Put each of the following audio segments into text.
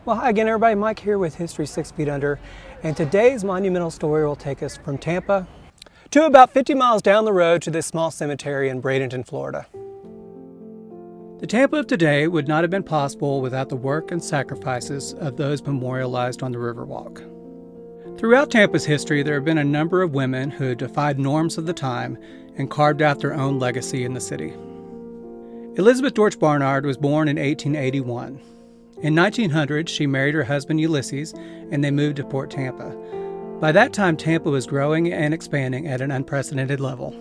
Well, hi again, everybody. Mike here with History 6 Feet Under, and today's monumental story will take us from Tampa to about 50 miles down the road to this small cemetery in Bradenton, Florida. The Tampa of today would not have been possible without the work and sacrifices of those memorialized on the Riverwalk. Throughout Tampa's history, there have been a number of women who defied norms of the time and carved out their own legacy in the city. Elizabeth Dortch Barnard was born in 1881. In 1900, she married her husband Ulysses, and they moved to Port Tampa. By that time, Tampa was growing and expanding at an unprecedented level.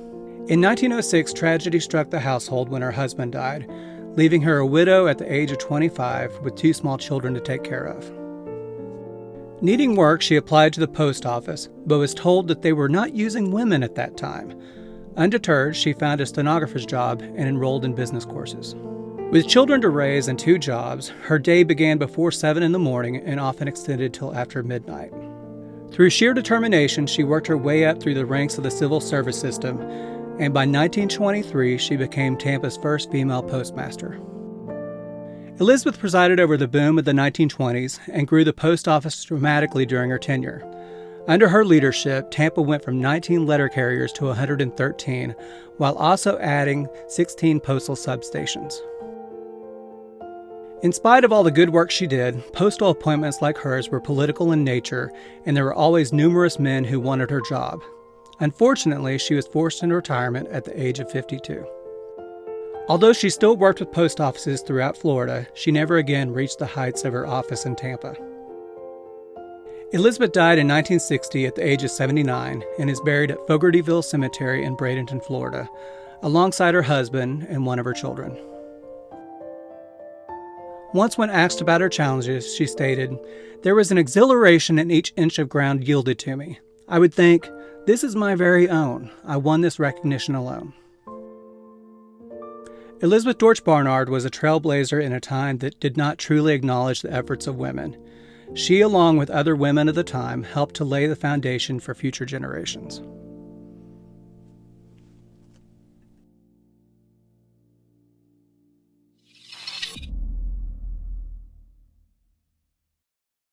In 1906, tragedy struck the household when her husband died, leaving her a widow at the age of 25 with 2 small children to take care of. Needing work, she applied to the post office, but was told that they were not using women at that time. Undeterred, she found a stenographer's job and enrolled in business courses. With children to raise and 2 jobs, her day began before 7 in the morning and often extended till after midnight. Through sheer determination, she worked her way up through the ranks of the civil service system, and by 1923, she became Tampa's first female postmaster. Elizabeth presided over the boom of the 1920s and grew the post office dramatically during her tenure. Under her leadership, Tampa went from 19 letter carriers to 113, while also adding 16 postal substations. In spite of all the good work she did, postal appointments like hers were political in nature, and there were always numerous men who wanted her job. Unfortunately, she was forced into retirement at the age of 52. Although she still worked with post offices throughout Florida, she never again reached the heights of her office in Tampa. Elizabeth died in 1960 at the age of 79 and is buried at Fogartyville Cemetery in Bradenton, Florida, alongside her husband and one of her children. Once when asked about her challenges, she stated, "There was an exhilaration in each inch of ground yielded to me. I would think, this is my very own. I won this recognition alone." Elizabeth Dortch Barnard was a trailblazer in a time that did not truly acknowledge the efforts of women. She, along with other women of the time, helped to lay the foundation for future generations.